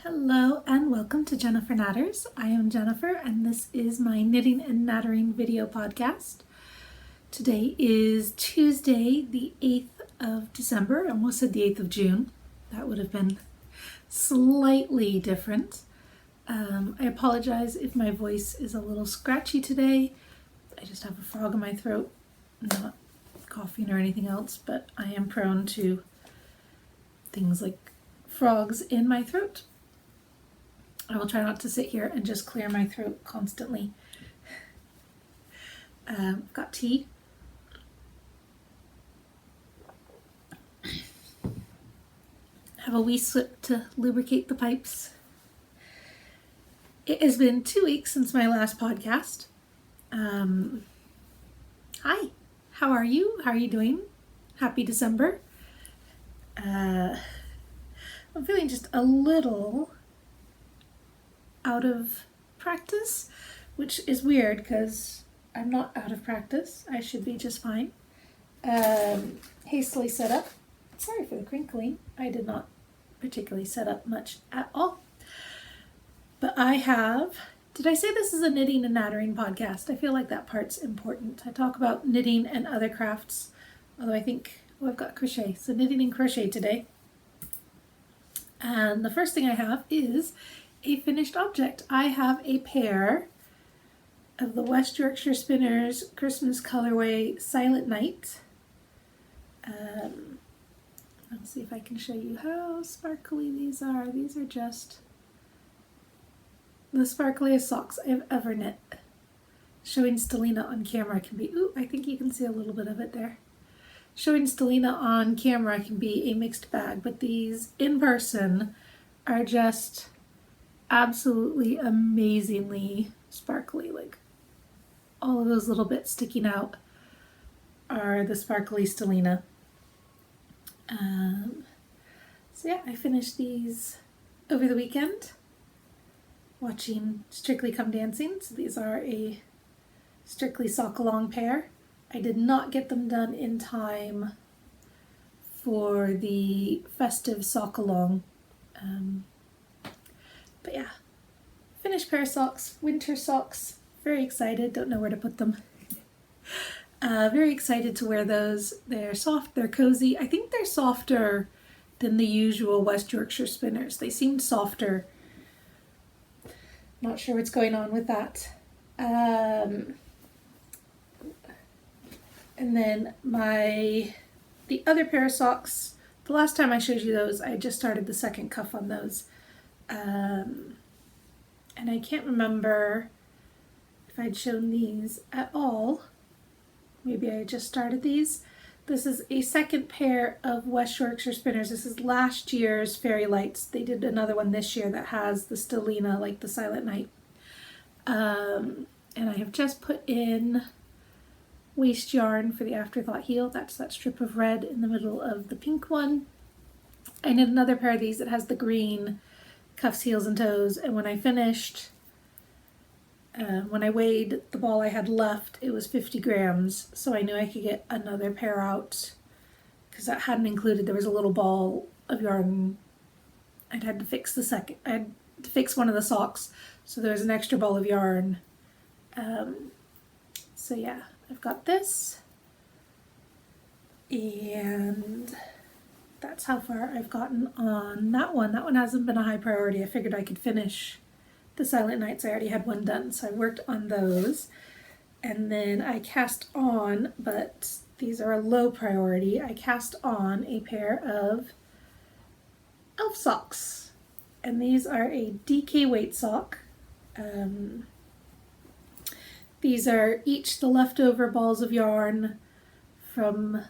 Hello and welcome to Jennifer Knatters. I am Jennifer and this is my knitting and nattering video podcast. Today is Tuesday the 8th of December. I almost said the 8th of June. That would have been slightly different. I apologize if my voice is a little scratchy today. I just have a frog in my throat, not coughing or anything else, but I am prone to things like frogs in my throat. I will try not to sit here and just clear my throat constantly. Got tea. Have a wee sip to lubricate the pipes. It has been 2 weeks since my last podcast. Hi, how are you? How are you doing? Happy December. I'm feeling just a little out of practice, which is weird because I'm not out of practice. I should be just fine. Hastily set up. Sorry for the crinkling. I did not particularly set up much at all. But I have, did I say this is a knitting and nattering podcast? I feel like that part's important. I talk about knitting and other crafts, although I think, I've got crochet. So knitting and crochet today. And the first thing I have is a finished object. I have a pair of the West Yorkshire Spinners Christmas colorway Silent Night. Let's see if I can show you how sparkly these are. These are just the sparkliest socks I've ever knit. Showing Stellina on camera can be, ooh, I think you can see a little bit of it there. Showing Stellina on camera can be a mixed bag, but these in person are just absolutely amazingly sparkly. Like all of those little bits sticking out are the sparkly Stellina. So yeah, I finished these over the weekend watching Strictly Come Dancing. So these are a Strictly sock along pair. I did not get them done in time for the festive sock along. But yeah, finished pair of socks, winter socks. Very excited, don't know where to put them. Very excited to wear those. They're soft, they're cozy. I think they're softer than the usual West Yorkshire Spinners. They seemed softer. Not sure what's going on with that. And then the other pair of socks, the last time I showed you those, I just started the second cuff on those. And I can't remember if I'd shown these at all. Maybe I just started these. This is a second pair of West Yorkshire Spinners. This is last year's Fairy Lights. They did another one this year that has the Stellina, like the Silent Night. And I have just put in waste yarn for the Afterthought heel. That's that strip of red in the middle of the pink one. I knit another pair of these that has the green cuffs, heels, and toes. And when I finished, when I weighed the ball I had left, it was 50 grams. So I knew I could get another pair out because that hadn't included, there was a little ball of yarn. I had to fix I had to fix one of the socks. So there was an extra ball of yarn. So yeah, I've got this. And that's how far I've gotten on that one. That one hasn't been a high priority. I figured I could finish the Silent Nights. I already had one done, so I worked on those. And then I cast on, but these are a low priority, I cast on a pair of elf socks. And these are a DK weight sock. These are each the leftover balls of yarn from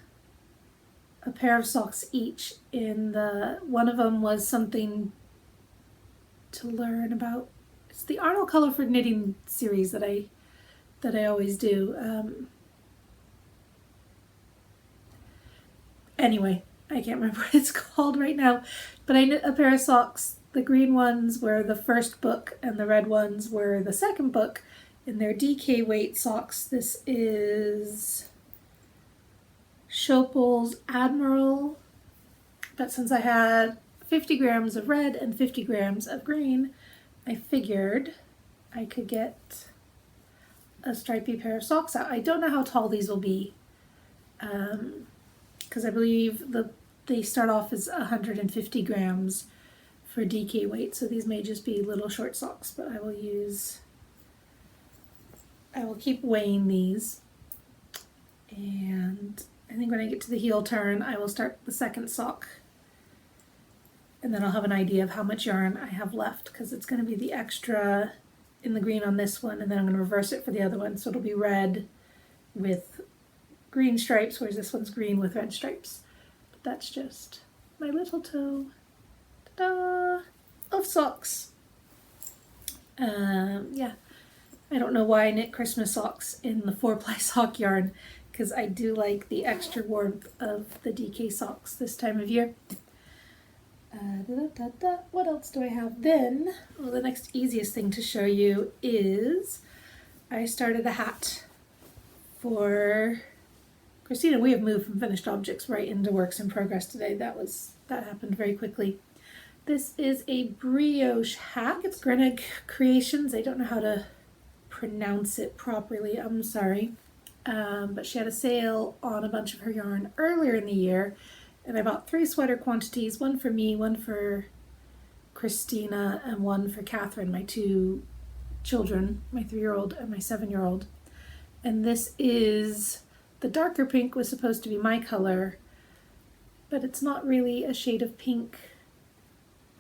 a pair of socks each. One of them was something to learn about. It's the Arnold Colorford knitting series that I always do. Anyway, I can't remember what it's called right now, but I knit a pair of socks. The green ones were the first book and the red ones were the second book, and they're DK weight socks. This is Schoppel's Admiral, but since I had 50 grams of red and 50 grams of green, I figured I could get a stripy pair of socks out. I don't know how tall these will be, because I believe they start off as 150 grams for DK weight, so these may just be little short socks, but I will keep weighing these, and I think when I get to the heel turn I will start the second sock, and then I'll have an idea of how much yarn I have left, because it's going to be the extra in the green on this one, and then I'm going to reverse it for the other one, so it'll be red with green stripes, whereas this one's green with red stripes. But that's just my little toe, ta-da, of socks. Yeah, I don't know why I knit Christmas socks in the 4-ply sock yarn, because I do like the extra warmth of the DK socks this time of year. What else do I have then? Well, the next easiest thing to show you is I started a hat for Christina. We have moved from finished objects right into works in progress today. That happened very quickly. This is a brioche hat. It's Grainag Creations. I don't know how to pronounce it properly, I'm sorry. But she had a sale on a bunch of her yarn earlier in the year, and I bought 3 sweater quantities, one for me, one for Christina, and one for Catherine, my 2 children, my 3-year-old and my 7-year-old. And this is, the darker pink was supposed to be my color, but it's not really a shade of pink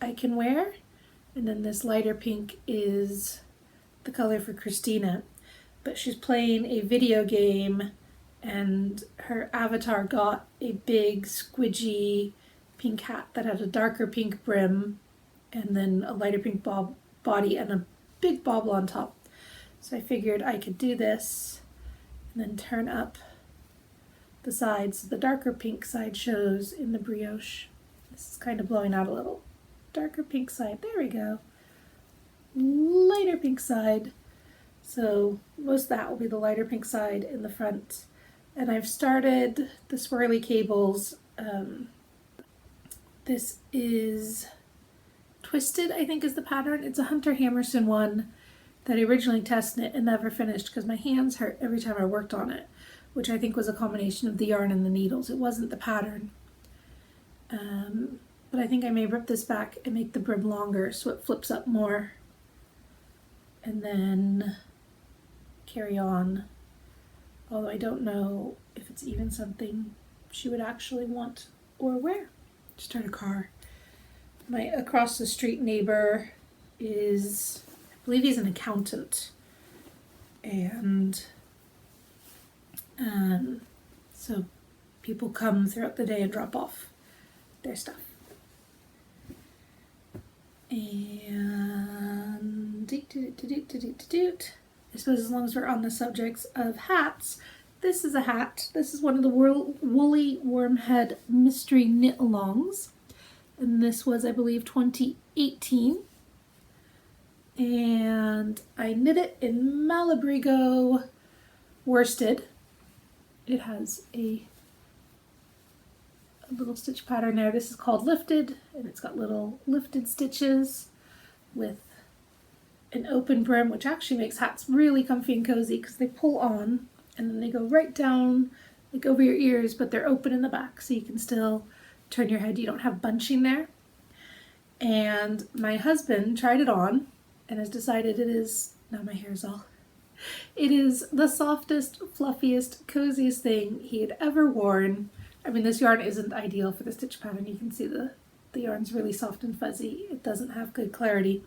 I can wear. And then this lighter pink is the color for Christina. But she's playing a video game, and her avatar got a big squidgy pink hat that had a darker pink brim and then a lighter pink body and a big bobble on top. So I figured I could do this and then turn up the sides. The darker pink side shows in the brioche. This is kind of blowing out a little. Darker pink side, there we go. Lighter pink side. So most of that will be the lighter pink side in the front. And I've started the swirly cables. This is Twisted, I think is the pattern. It's a Hunter Hammerson one that I originally test knit and never finished because my hands hurt every time I worked on it, which I think was a combination of the yarn and the needles. It wasn't the pattern. But I think I may rip this back and make the brim longer so it flips up more, and then carry on. Although I don't know if it's even something she would actually want or wear. Start a car. My across the street neighbor is, I believe he's an accountant, and so people come throughout the day and drop off their stuff. And I suppose as long as we're on the subjects of hats, this is a hat. This is one of the Woolly Wormhead Mystery Knit-alongs. And this was, I believe, 2018. And I knit it in Malabrigo Worsted. It has a little stitch pattern there. This is called Lifted, and it's got little lifted stitches with an open brim, which actually makes hats really comfy and cozy because they pull on and then they go right down like over your ears, but they're open in the back so you can still turn your head. You don't have bunching there. And my husband tried it on and has decided it is, now my hair is all, it is the softest, fluffiest, coziest thing he had ever worn. I mean, this yarn isn't ideal for the stitch pattern. You can see the yarn's really soft and fuzzy. It doesn't have good clarity.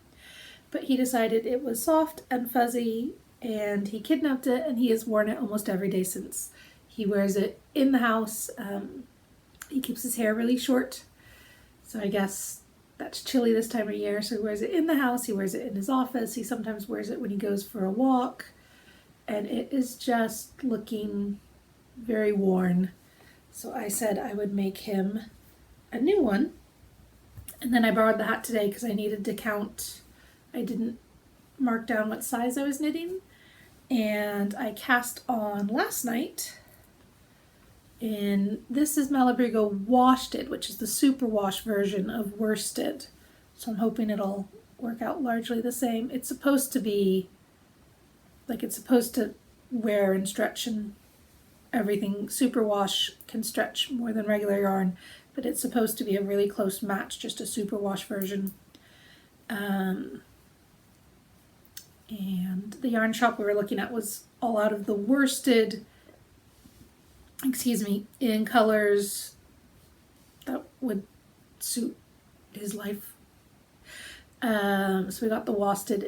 But he decided it was soft and fuzzy, and he kidnapped it, and he has worn it almost every day since. He wears it in the house. He keeps his hair really short, so I guess that's chilly this time of year, so he wears it in the house. He wears it in his office. He sometimes wears it when he goes for a walk, and it is just looking very worn. So I said I would make him a new one. And then I borrowed the hat today because I needed to count. I didn't mark down what size I was knitting. And I cast on last night And this is Malabrigo Washted, which is the super wash version of worsted. So I'm hoping it'll work out largely the same. It's supposed to be, like, it's supposed to wear and stretch and everything. Superwash can stretch more than regular yarn, but it's supposed to be a really close match, just a superwash version. And the yarn shop we were looking at was all out of the worsted, in colors that would suit his life. So we got the washted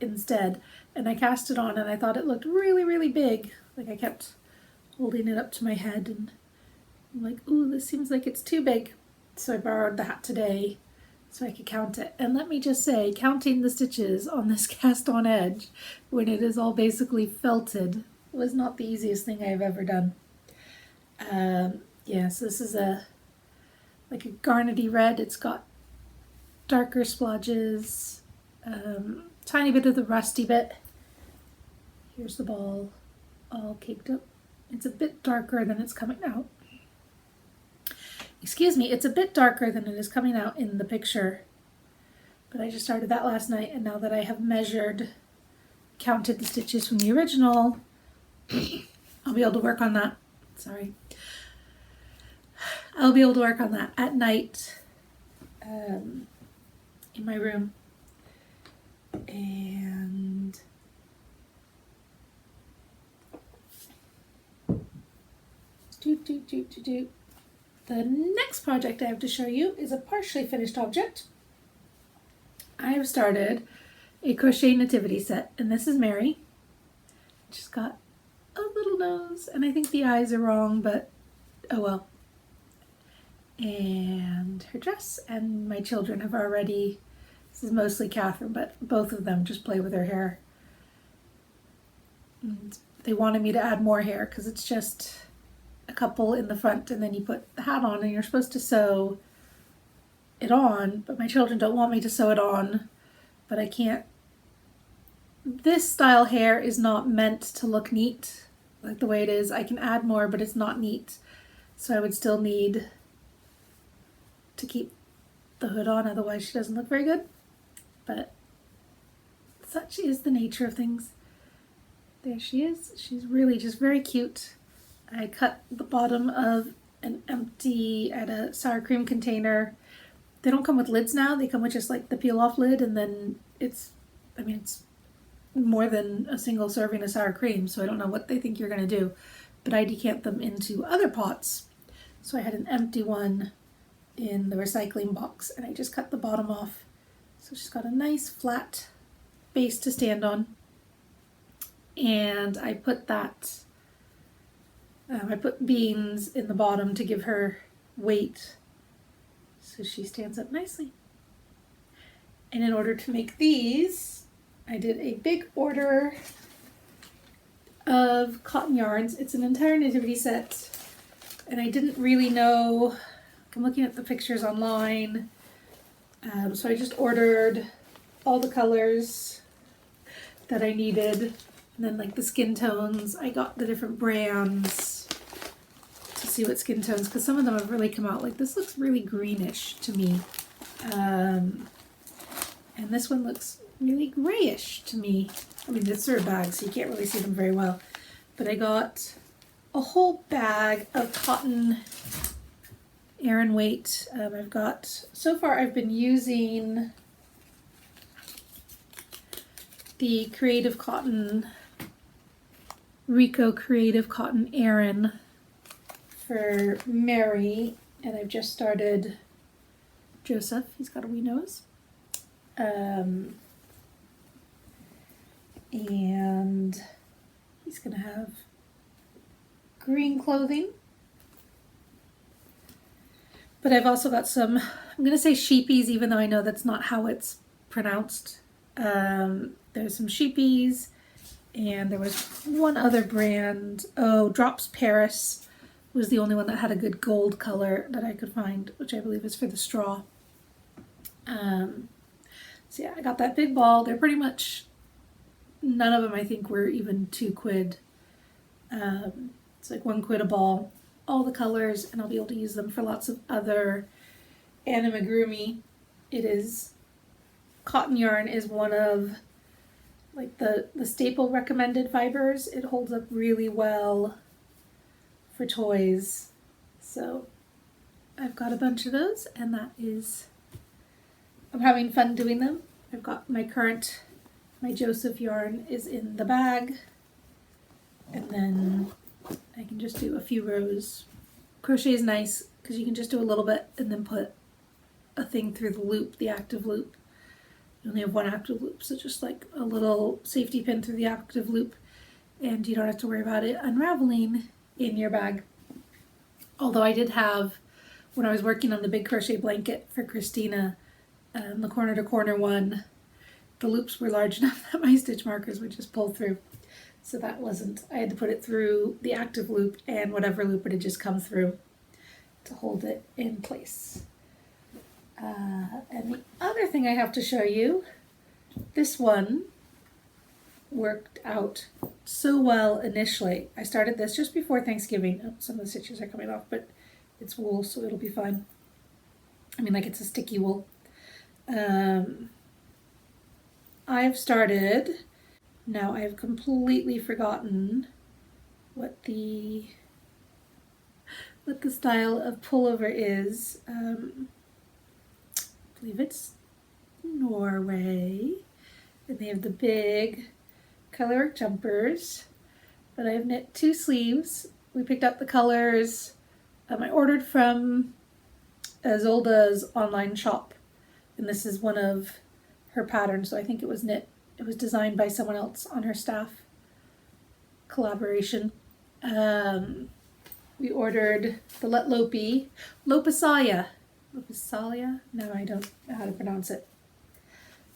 instead, and I cast it on and I thought it looked really, really big. Like, I kept holding it up to my head and I'm like, ooh, this seems like it's too big. So I borrowed the hat today so I could count it. And let me just say, counting the stitches on this cast on edge when it is all basically felted was not the easiest thing I've ever done. Yeah, so this is like a garnety red. It's got darker splodges, tiny bit of the rusty bit. Here's the ball all caked up. It's a bit darker than it's coming out. Excuse me, it's a bit darker than it is coming out in the picture. But I just started that last night, and now that I have counted the stitches from the original, I'll be able to work on that. Sorry. I'll be able to work on that at night in my room. And the next project I have to show you is a partially finished object. I have started a crochet nativity set, and this is Mary. She's got a little nose, and I think the eyes are wrong, but oh well. And her dress, and my children have already, this is mostly Catherine, but both of them just play with her hair. And they wanted me to add more hair because it's just a couple in the front, and then you put the hat on and you're supposed to sew it on, but my children don't want me to sew it on, but I can't. This style hair is not meant to look neat like the way it is. I can add more, but it's not neat, so I would still need to keep the hood on, otherwise she doesn't look very good. But such is the nature of things. There she is. She's really just very cute. I cut the bottom of an empty at a sour cream container. They don't come with lids now. They come with just like the peel off lid, and then it's more than a single serving of sour cream, so I don't know what they think you're going to do, but I decant them into other pots. So I had an empty one in the recycling box, and I just cut the bottom off. So she's got a nice flat base to stand on, and I put I put beans in the bottom to give her weight so she stands up nicely. And in order to make these, I did a big order of cotton yarns. It's an entire nativity set, and I didn't really know. I'm looking at the pictures online, so I just ordered all the colors that I needed, and then like the skin tones. I got the different brands to see what skin tones, because some of them have really come out. Like, this looks really greenish to me, and this one looks really grayish to me. I mean, it's a bag, so you can't really see them very well. But I got a whole bag of cotton Aran weight. So far I've been using the Creative Cotton, Rico Creative Cotton Aran for Mary, and I've just started Joseph. He's got a wee nose. And he's gonna have green clothing. But I've also got some, I'm gonna say sheepies, even though I know that's not how it's pronounced. There's some sheepies, and there was one other brand. Oh, Drops Paris was the only one that had a good gold color that I could find, which I believe is for the straw. So yeah, I got that big ball. They're pretty much, none of them I think were even £2. It's like 1 quid a ball, all the colors, and I'll be able to use them for lots of other amigurumi. It is, cotton yarn is one of like the staple recommended fibers. It holds up really well for toys. So I've got a bunch of those, and I'm having fun doing them. I've got my Joseph yarn is in the bag, and then I can just do a few rows. Crochet is nice because you can just do a little bit and then put a thing through the loop, the active loop. You only have one active loop, so just like a little safety pin through the active loop, and you don't have to worry about it unraveling in your bag. Although I did have, when I was working on the big crochet blanket for Christina, the corner to corner one, the loops were large enough that my stitch markers would just pull through. So that wasn't, I had to put it through the active loop and whatever loop it had just come through to hold it in place. And the other thing I have to show you, this one worked out so well initially. I started this just before Thanksgiving. Oh, some of the stitches are coming off, but it's wool, so it'll be fine. I mean, like, it's a sticky wool. I've started, now I've completely forgotten what the style of pullover is. I believe it's Norway, and they have the big colorwork jumpers, but I've knit 2 sleeves. We picked up the colors. I ordered from Zolda's online shop, and this is one of her patterns, so I think it was designed by someone else on her staff. Collaboration. We ordered the Lopisalia. No, I don't know how to pronounce it.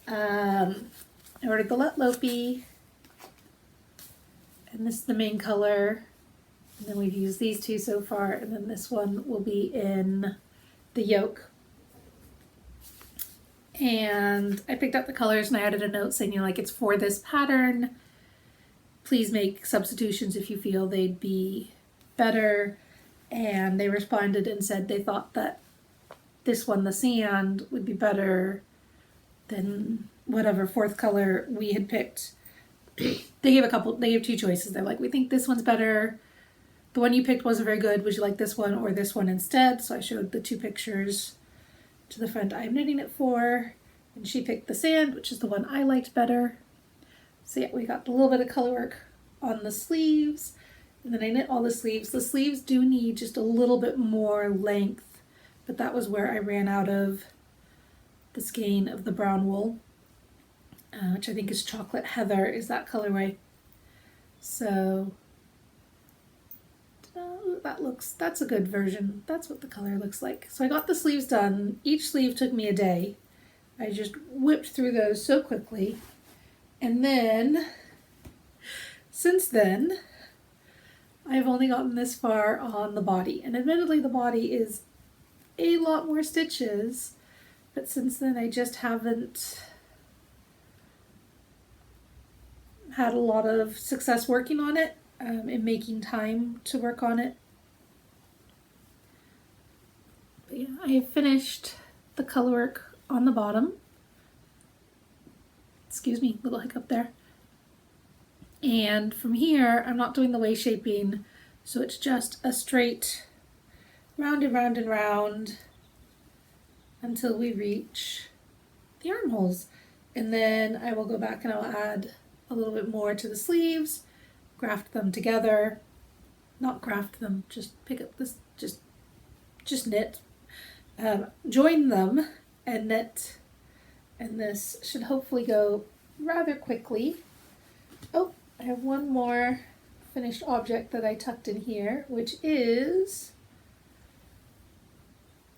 I ordered the Letlopi, and this is the main color. And then we've used these 2 so far, and then this one will be in the yoke. And I picked up the colors and I added a note saying, you know, like, it's for this pattern. Please make substitutions if you feel they'd be better. And they responded and said they thought that this one, the sand, would be better than whatever 4th color we had picked. They gave 2 choices. They're like, we think this one's better. The one you picked wasn't very good. Would you like this one or this one instead? So I showed the 2 pictures to the friend I'm knitting it for, and she picked the sand, which is the one I liked better. So yeah, we got a little bit of color work on the sleeves, and then I knit all the sleeves. The sleeves do need just a little bit more length, but that was where I ran out of the skein of the brown wool, which I think is Chocolate Heather, is that colorway. So that's a good version. That's what the color looks like. So I got the sleeves done. Each sleeve took me a day. I just whipped through those so quickly. And then, since then, I've only gotten this far on the body. And admittedly, the body is a lot more stitches, but since then I just haven't had a lot of success working on it, and making time to work on it. But yeah, I have finished the color work on the bottom. Excuse me, little hiccup there. And from here, I'm not doing the way shaping, so it's just a straight round and round and round until we reach the armholes. And then I will go back and I'll add a little bit more to the sleeves, graft them together, not graft them, just pick up this, just knit, join them and knit, and this should hopefully go rather quickly. Oh, I have one more finished object that I tucked in here, which is,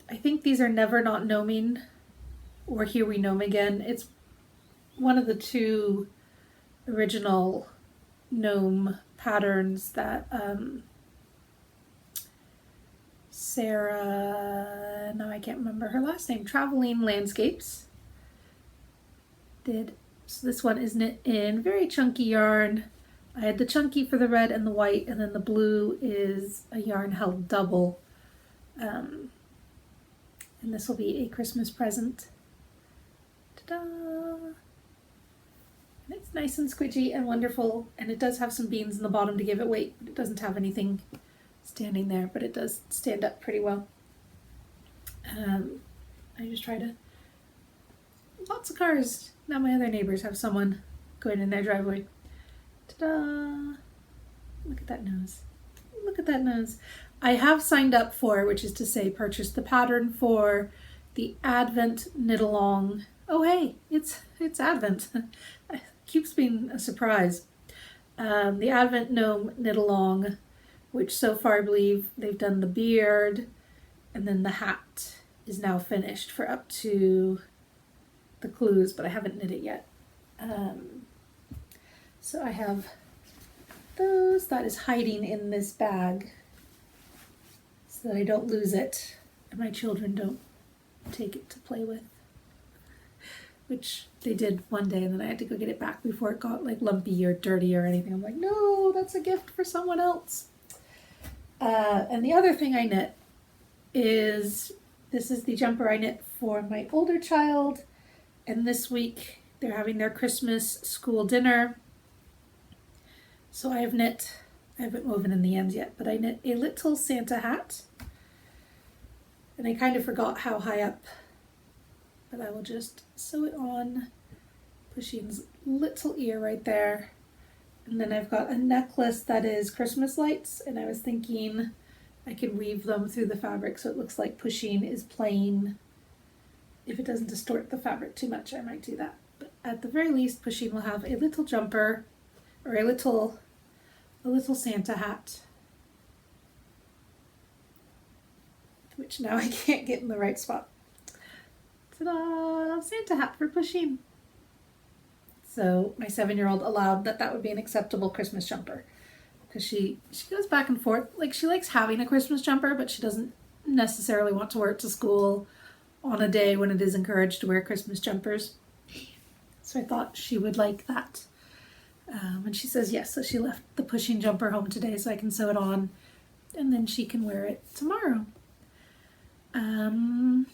I think these are Never Not Gnoming or Here We Gnome Again. It's one of the 2 original gnome patterns that Sarah, no, I can't remember her last name, Traveling Landscapes did. So this one is knit in very chunky yarn. I had the chunky for the red and the white, and then the blue is a yarn held double. And this will be a Christmas present. Ta-da! And it's nice and squidgy and wonderful, and it does have some beans in the bottom to give it weight, but it doesn't have anything standing there, but it does stand up pretty well. I just try to... Lots of cars. Now my other neighbors have someone going in their driveway. Ta-da! Look at that nose. Look at that nose. I have signed up for, which is to say purchase the pattern for the Advent knit along. Oh hey, it's Advent. It keeps being a surprise. The Advent Gnome knit along, which so far I believe they've done the beard, and then the hat is now finished for up to the clues, but I haven't knit it yet. So I have those. That is hiding in this bag so that I don't lose it and my children don't take it to play with, which they did one day, and then I had to go get it back before it got like lumpy or dirty or anything. I'm like, no, that's a gift for someone else. And the other thing I knit is, this is the jumper I knit for my older child, and this week they're having their Christmas school dinner. So I haven't woven in the ends yet, but I knit a little Santa hat, and I kind of forgot how high up, but I will just sew it on Pusheen's little ear right there. And then I've got a necklace that is Christmas lights, and I was thinking I could weave them through the fabric so it looks like Pusheen is playing. If it doesn't distort the fabric too much, I might do that. But at the very least, Pusheen will have a little jumper, or a little Santa hat, which now I can't get in the right spot. Ta-da! Santa hat for Pusheen. So my 7-year-old allowed that would be an acceptable Christmas jumper, because she goes back and forth. Like, she likes having a Christmas jumper, but she doesn't necessarily want to wear it to school on a day when it is encouraged to wear Christmas jumpers. So I thought she would like that. And she says yes, so she left the Pusheen jumper home today so I can sew it on, and then she can wear it tomorrow. I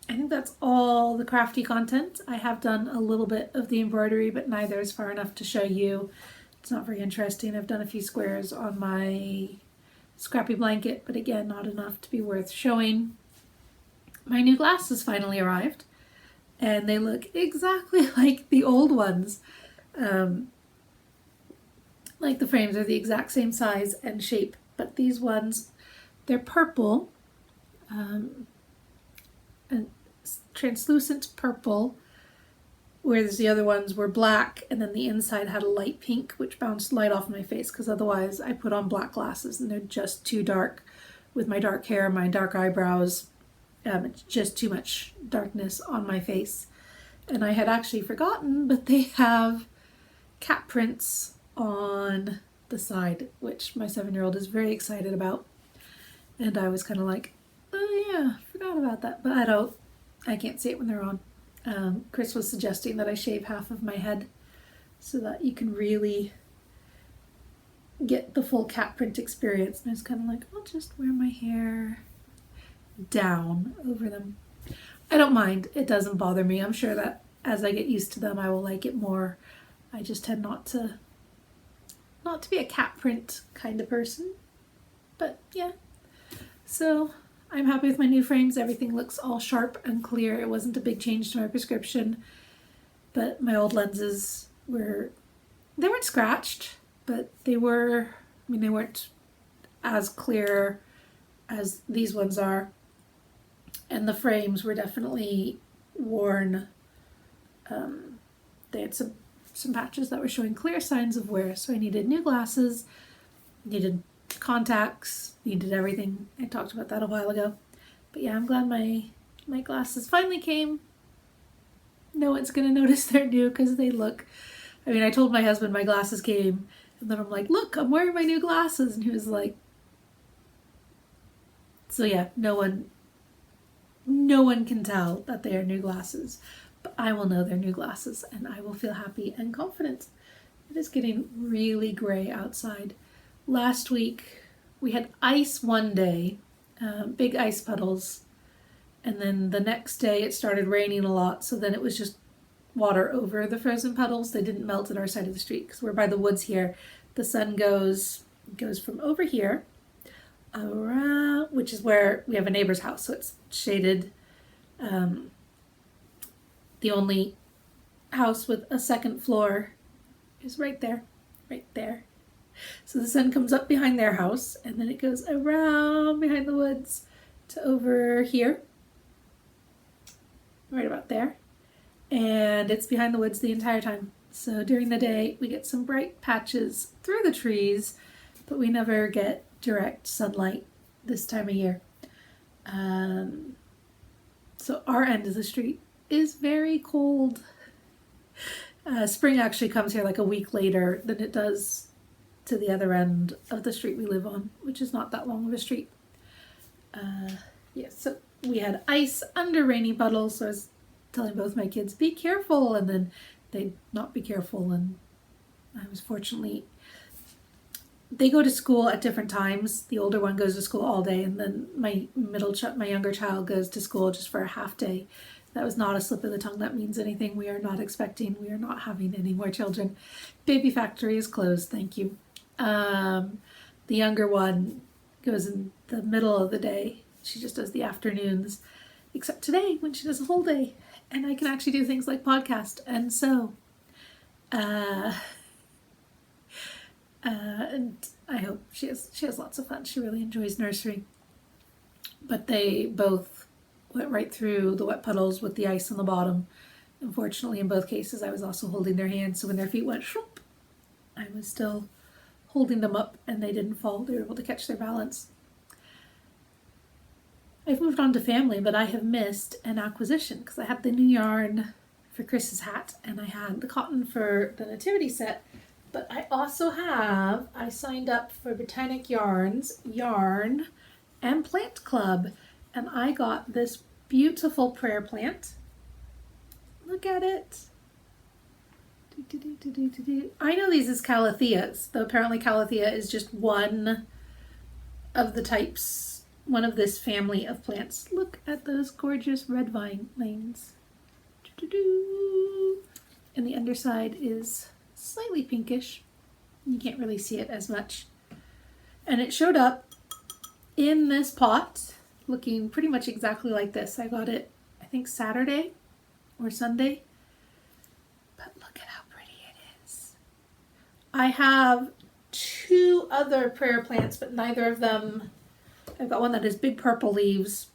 think that's all the crafty content. I have done a little bit of the embroidery, but neither is far enough to show you. It's not very interesting. I've done a few squares on my scrappy blanket, but again, not enough to be worth showing. My new glasses finally arrived, and they look exactly like the old ones. Like, the frames are the exact same size and shape, but these ones, they're purple, and translucent purple, whereas the other ones were black, and then the inside had a light pink, which bounced light off my face, because otherwise I put on black glasses and they're just too dark with my dark hair, my dark eyebrows. It's just too much darkness on my face. And I had actually forgotten, but they have cat prints on the side, which my 7-year-old is very excited about. And I was kind of like, oh yeah, forgot about that, but I can't see it when they're on. Chris was suggesting that I shave half of my head so that you can really get the full cat print experience. And I was kind of like, I'll just wear my hair down over them. I don't mind. It doesn't bother me. I'm sure that as I get used to them, I will like it more. I just tend not to be a cat print kind of person. But yeah. So I'm happy with my new frames. Everything looks all sharp and clear. It wasn't a big change to my prescription, but my old lenses they weren't scratched, but they weren't as clear as these ones are. And the frames were definitely worn. They had some patches that were showing clear signs of wear, so I needed new glasses, needed contacts, needed everything. I talked about that a while ago. But yeah, I'm glad my glasses finally came. No one's gonna notice they're new because they look... I mean, I told my husband my glasses came, and then I'm like, look, I'm wearing my new glasses, and he was like... So yeah, no one can tell that they are new glasses, but I will know they're new glasses, and I will feel happy and confident It is getting really gray outside. Last week we had ice one day, big ice puddles, and then the next day it started raining a lot, so then it was just water over the frozen puddles. They didn't melt at our side of the street because we're by the woods here. The sun goes from over here around, which is where we have a neighbor's house, so it's shaded. The only house with a second floor is right there. So the sun comes up behind their house, and then it goes around behind the woods to over here, right about there, and it's behind the woods the entire time. So during the day we get some bright patches through the trees, but we never get direct sunlight this time of year. So our end of the street is very cold. Spring actually comes here like a week later than it does to the other end of the street we live on, which is not that long of a street. So we had ice under rainy puddles, so I was telling both my kids, be careful, and then they'd not be careful, and I was fortunately, they go to school at different times. The older one goes to school all day, and then my younger child goes to school just for a half day. That was not a slip of the tongue. That means anything. We are not having any more children. Baby factory is closed, thank you. The younger one goes in the middle of the day. She just does the afternoons, except today when she does a whole day, and I can actually do things like podcast. And so, and I hope she has lots of fun. She really enjoys nursery. But they both went right through the wet puddles with the ice on the bottom. Unfortunately, in both cases, I was also holding their hands, so when their feet went shoop, I was still holding them up, and they didn't fall. They were able to catch their balance. I've moved on to family, but I have missed an acquisition because I had the new yarn for Chris's hat, and I had the cotton for the nativity set, but I signed up for Botanic Yarns Yarn and Plant Club, and I got this beautiful prayer plant. Look at it. I know these as calatheas, though apparently calathea is just one of the types, one of this family of plants. Look at those gorgeous red vine lanes. And the underside is slightly pinkish. You can't really see it as much. And it showed up in this pot looking pretty much exactly like this. I got it, I think, Saturday or Sunday. But look at how pretty it is. I have two other prayer plants, but neither of them, I've got one that has big purple leaves,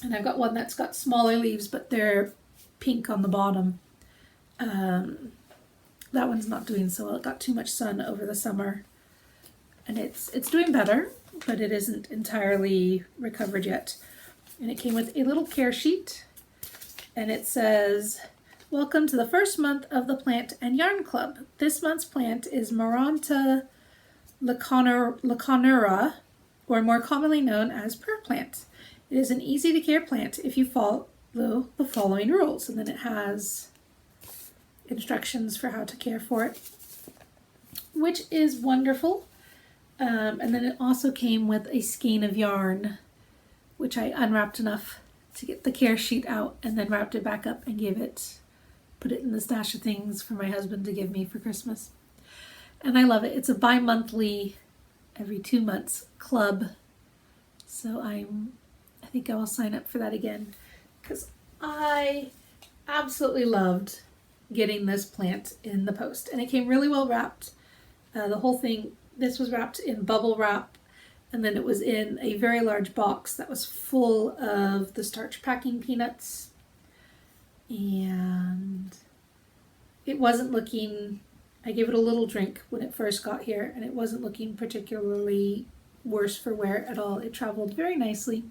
and I've got one that's got smaller leaves, but they're pink on the bottom. That one's not doing so well. It got too much sun over the summer, and it's doing better, but it isn't entirely recovered yet. And it came with a little care sheet, and it says, welcome to the first month of the Plant and Yarn Club. This month's plant is Maranta laconura, or more commonly known as pear plant. It is an easy to care plant if you follow the following rules. And then it has instructions for how to care for it, which is wonderful. And then it also came with a skein of yarn, which I unwrapped enough to get the care sheet out, and then wrapped it back up and put it in the stash of things for my husband to give me for Christmas. And I love it. It's a bi-monthly, every 2 months club. So I think I will sign up for that again, because I absolutely loved getting this plant in the post. And it came really well wrapped. The whole thing, this was wrapped in bubble wrap, and then it was in a very large box that was full of the starch packing peanuts. And it wasn't looking, I gave it a little drink when it first got here, and it wasn't looking particularly worse for wear at all. It traveled very nicely.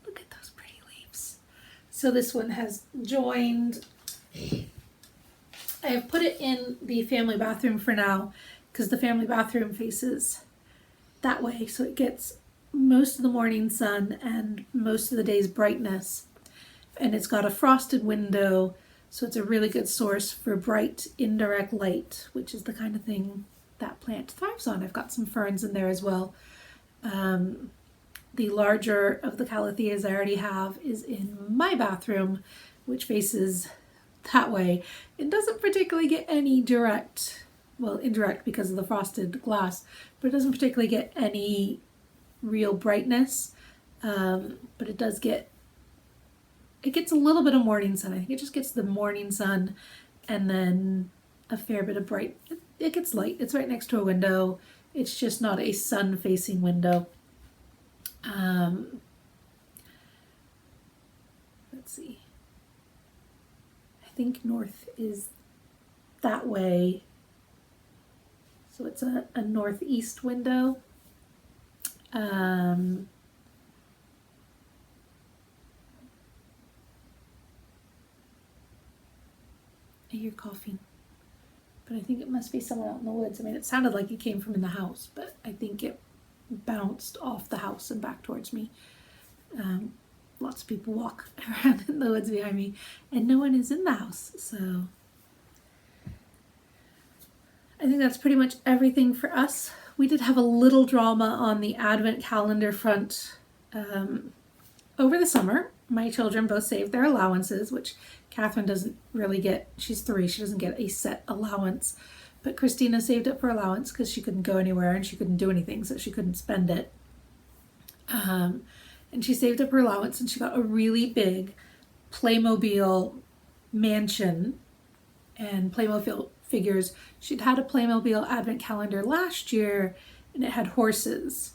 Look at those pretty leaves. So this one has joined. I have put it in the family bathroom for now, because the family bathroom faces that way, so it gets most of the morning sun and most of the day's brightness. And it's got a frosted window So it's a really good source for bright indirect light, which is the kind of thing that plant thrives on. I've got some ferns in there as well. The larger of the calatheas I already have is in my bathroom, which faces that way. It doesn't particularly get any direct, well, indirect because of the frosted glass, but it doesn't particularly get any real brightness. But it does get, it gets a little bit of morning sun. I think it just gets the morning sun and then a fair bit of bright. It gets light. It's right next to a window. It's just not a sun-facing window. Let's see. I think north is that way. So it's a northeast window. I hear coughing, but I think it must be someone out in the woods. I mean, it sounded like it came from in the house, but I think it bounced off the house and back towards me. Lots of people walk around in the woods behind me, and no one is in the house, so I think that's pretty much everything for us. We did have a little drama on the advent calendar front over the summer. My children both saved their allowances, which Catherine doesn't really get. She's 3, she doesn't get a set allowance. But Christina saved up her allowance because she couldn't go anywhere and she couldn't do anything, so she couldn't spend it. And she saved up her allowance and she got a really big Playmobil mansion and Playmobil figures. She'd had a Playmobil advent calendar last year and it had horses.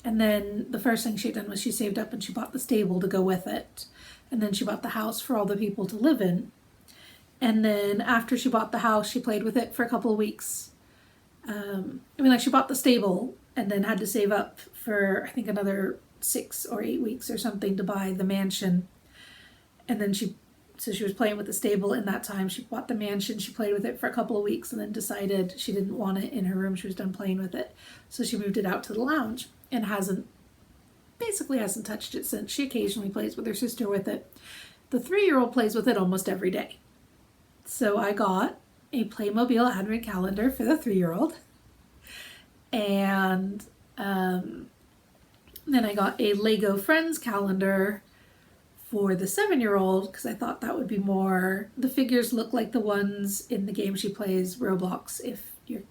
And then the first thing she'd done was she saved up and she bought the stable to go with it. And then she bought the house for all the people to live in. And then after she bought the house, she played with it for a couple of weeks. She bought the stable and then had to save up for, I think, another 6 or 8 weeks or something to buy the mansion. And then she was playing with the stable in that time. She bought the mansion, she played with it for a couple of weeks and then decided she didn't want it in her room. She was done playing with it. So she moved it out to the lounge and hasn't touched it since. She occasionally plays with her sister with it. The 3-year-old plays with it almost every day. So I got a Playmobil advent calendar for the 3-year-old. And then I got a Lego Friends calendar for the 7-year-old because I thought that would be more, the figures look like the ones in the game she plays, Roblox, if you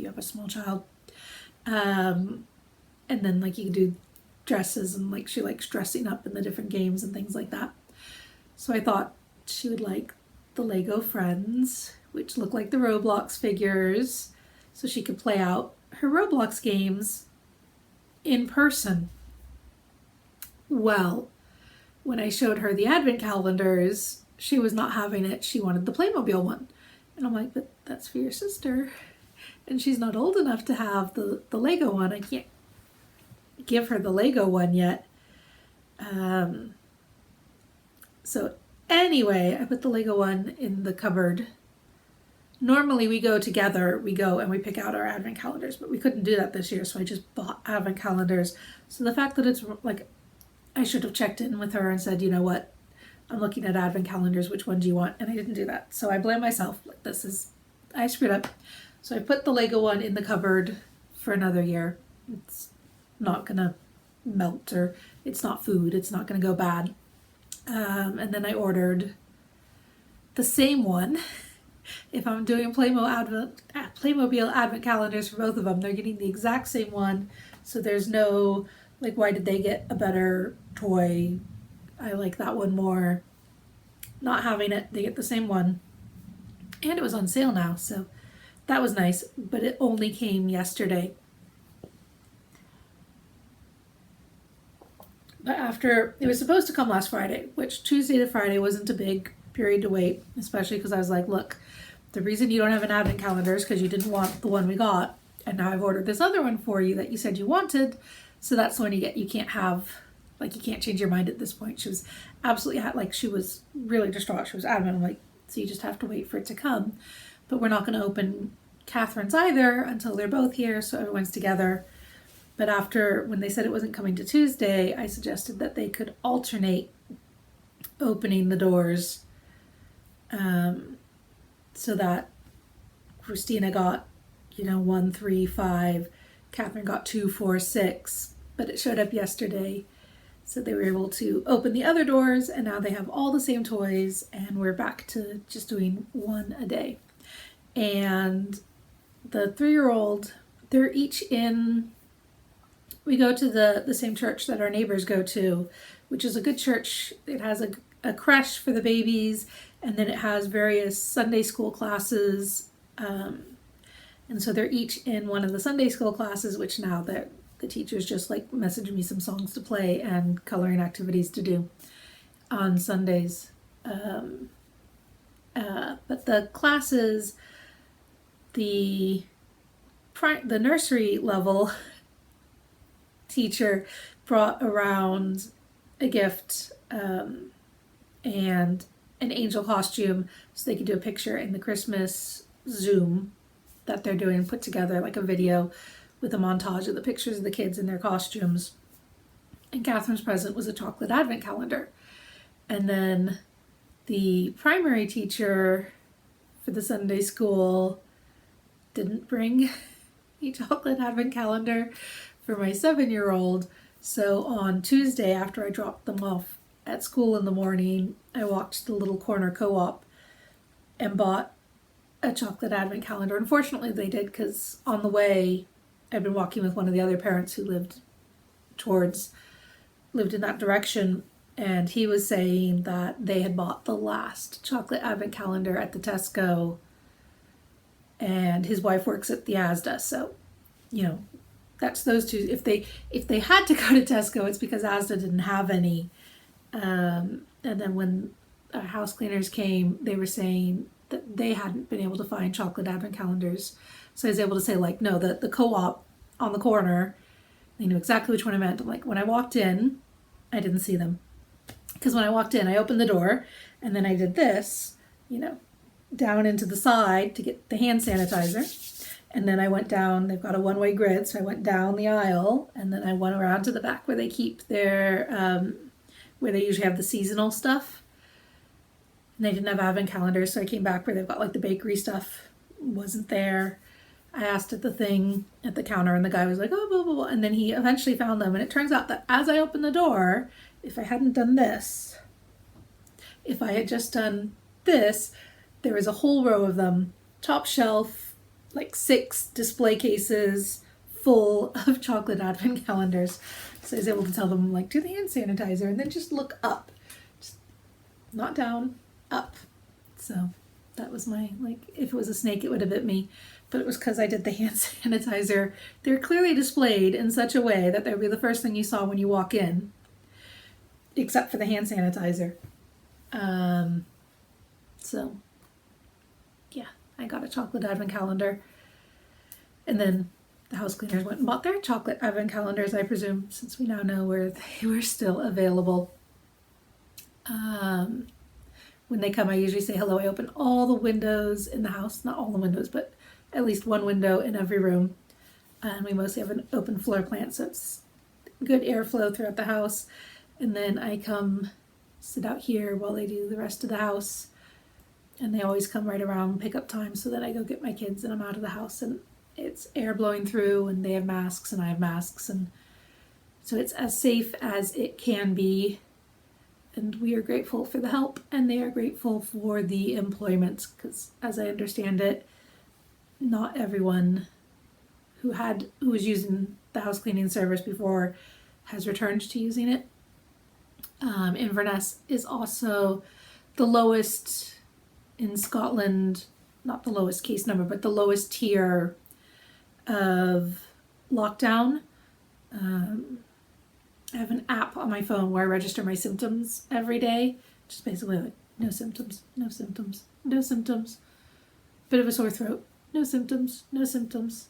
have a small child. And then you can do dresses and she likes dressing up in the different games and things like that. So I thought she would like the Lego Friends, which look like the Roblox figures, so she could play out her Roblox games in person. Well, when I showed her the advent calendars, she was not having it. She wanted the Playmobil one. And I'm like, but that's for your sister. And she's not old enough to have the Lego one. I can't give her the Lego one yet. So anyway, I put the Lego one in the cupboard. Normally we go together, we go and we pick out our advent calendars, but we couldn't do that this year, so I just bought advent calendars. So the fact that it's I should have checked in with her and said, you know what, I'm looking at advent calendars, which one do you want? And I didn't do that. So I blame myself. I screwed up. So I put the Lego one in the cupboard for another year. It's not gonna melt, or it's not food. It's not gonna go bad. And then I ordered the same one. If I'm doing Playmobil advent calendars for both of them, they're getting the exact same one. So there's no, why did they get a better toy? I like that one more. Not having it, they get the same one. And it was on sale now, so that was nice, but it only came yesterday. But it was supposed to come last Friday, which Tuesday to Friday wasn't a big period to wait, especially because I was like, look, the reason you don't have an advent calendar is because you didn't want the one we got, and now I've ordered this other one for you that you said you wanted, so that's the one you get. You can't have, you can't change your mind at this point. She was absolutely, she was really distraught. She was adamant. I'm like, so you just have to wait for it to come. But we're not going to open Catherine's either until they're both here, so everyone's together. But when they said it wasn't coming to Tuesday, I suggested that they could alternate opening the doors So that Christina got, 1, 3, 5. Catherine got 2, 4, 6. But it showed up yesterday. So they were able to open the other doors, and now they have all the same toys, and we're back to just doing one a day. And the 3-year-old, they're each in, we go to the same church that our neighbors go to, which is a good church. It has a creche for the babies, and then it has various Sunday school classes. And so they're each in one of the Sunday school classes, which now the teachers just message me some songs to play and coloring activities to do on Sundays. But the classes, the nursery level teacher brought around a gift and an angel costume so they could do a picture in the Christmas Zoom that they're doing, put together like a video with a montage of the pictures of the kids in their costumes. And Catherine's present was a chocolate advent calendar. And then the primary teacher for the Sunday school didn't bring a chocolate advent calendar for my 7-year-old. So on Tuesday, after I dropped them off at school in the morning, I walked to the little corner CoOp and bought a chocolate advent calendar. Unfortunately, they did, because on the way, I'd been walking with one of the other parents who lived in that direction, and he was saying that they had bought the last chocolate advent calendar at the Tesco, and his wife works at the Asda, so that's those two. If they had to go to Tesco, it's because Asda didn't have any. And then when our house cleaners came, they were saying that they hadn't been able to find chocolate advent calendars. So I was able to say, no, the CoOp on the corner, they knew exactly which one I meant. I'm like, when I walked in, I didn't see them. Because when I walked in, I opened the door, and then I did this, down into the side to get the hand sanitizer. And then I went down, they've got a one-way grid, so I went down the aisle, and then I went around to the back where they keep their, where they usually have the seasonal stuff. And they didn't have advent calendars, so I came back where they've got the bakery stuff. Wasn't there. I asked at the thing at the counter, and the guy was like, oh, blah, blah, blah. And then he eventually found them. And it turns out that as I opened the door, if I hadn't done this, if I had just done this, there was a whole row of them, top shelf, 6 display cases full of chocolate advent calendars. So I was able to tell them, do the hand sanitizer, and then just look up. Just not down, up. So that was my, if it was a snake, it would have bit me. But it was because I did the hand sanitizer. They're clearly displayed in such a way that they'd be the first thing you saw when you walk in, except for the hand sanitizer. So, yeah, I got a chocolate advent calendar. And then the house cleaners went and bought their chocolate advent calendars, I presume, since we now know where they were still available. When they come, I usually say hello. I open all the windows in the house, not all the windows, but at least one window in every room. And we mostly have an open floor plan, so it's good airflow throughout the house. And then I come sit out here while they do the rest of the house. And they always come right around pickup time, so that I go get my kids and I'm out of the house. And it's air blowing through, and they have masks and I have masks. And so it's as safe as it can be. And we are grateful for the help, and they are grateful for the employment, because as I understand it, not everyone who was using the house cleaning service before has returned to using it. Inverness is also the lowest in Scotland, not the lowest case number, but the lowest tier of lockdown. I have an app on my phone where I register my symptoms every day. Just basically no symptoms, no symptoms, no symptoms. Bit of a sore throat, no symptoms, no symptoms.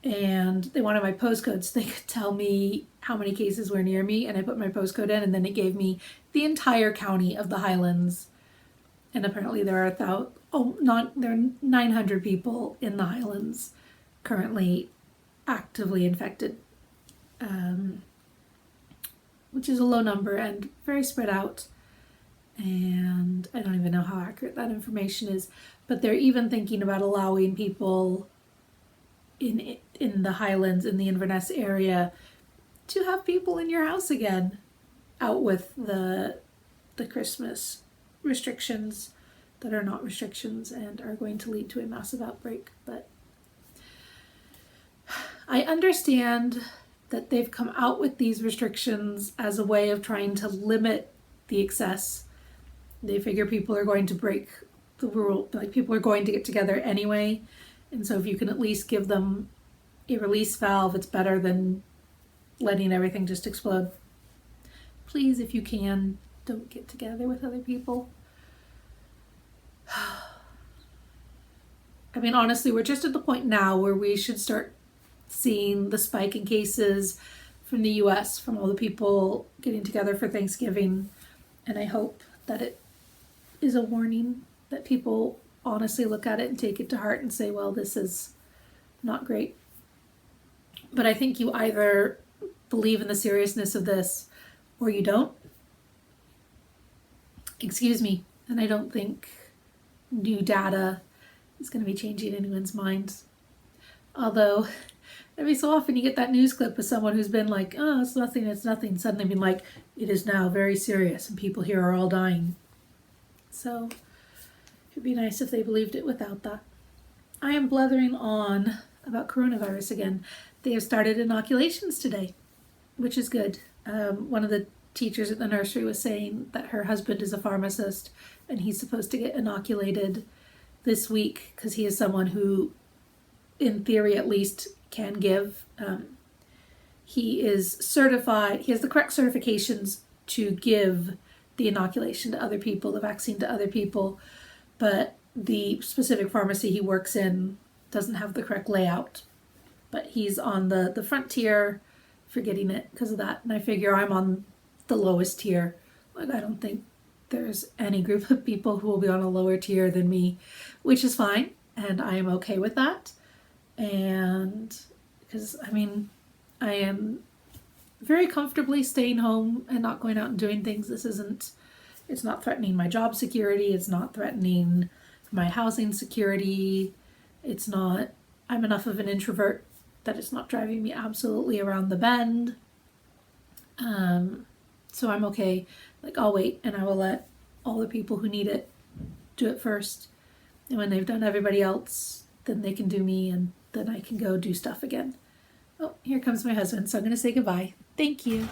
And they wanted my postcode so they could tell me how many cases were near me, and I put my postcode in, and then it gave me the entire county of the Highlands. And apparently there are 900 people in the Highlands currently actively infected, which is a low number and very spread out. and I don't even know how accurate that information is, but they're even thinking about allowing people in the Highlands, in the Inverness area, to have people in your house again, out with the Christmas restrictions that are not restrictions and are going to lead to a massive outbreak. But I understand that they've come out with these restrictions as a way of trying to limit the excess. They figure people are going to break the rule, like people are going to get together anyway, and so if you can at least give them a release valve, it's better than letting everything just explode. Please, if you can, don't get together with other people. I mean, honestly, we're just at the point now where we should start seeing the spike in cases from the US, from all the people getting together for Thanksgiving. And I hope that it is a warning, that people honestly look at it and take it to heart and say, well, this is not great. But I think you either believe in the seriousness of this or you don't. Excuse me. And I don't think new data is going to be changing anyone's minds. Although every so often you get that news clip of someone who's been like, oh, it's nothing, suddenly being like, it is now very serious and people here are all dying. So it'd be nice if they believed it without that. I am blethering on about coronavirus again. They have started inoculations today, which is good. One of the teachers at the nursery was saying that her husband is a pharmacist and he's supposed to get inoculated this week because he is someone who, in theory at least, can give. He is certified, he has the correct certifications to give the inoculation to other people, the vaccine to other people, but the specific pharmacy he works in doesn't have the correct layout. But he's on the front tier for getting it because of that. And I figure I'm on the lowest tier. Like, I don't think there's any group of people who will be on a lower tier than me, which is fine. And I am okay with that. And because, I mean, I am very comfortably staying home and not going out and doing things. It's not threatening my job security. It's not threatening my housing security. I'm enough of an introvert that it's not driving me absolutely around the bend. So I'm okay. Like, I'll wait and I will let all the people who need it do it first. And when they've done everybody else, then they can do me and then I can go do stuff again. Oh, here comes my husband. So I'm going to say goodbye. Thank you.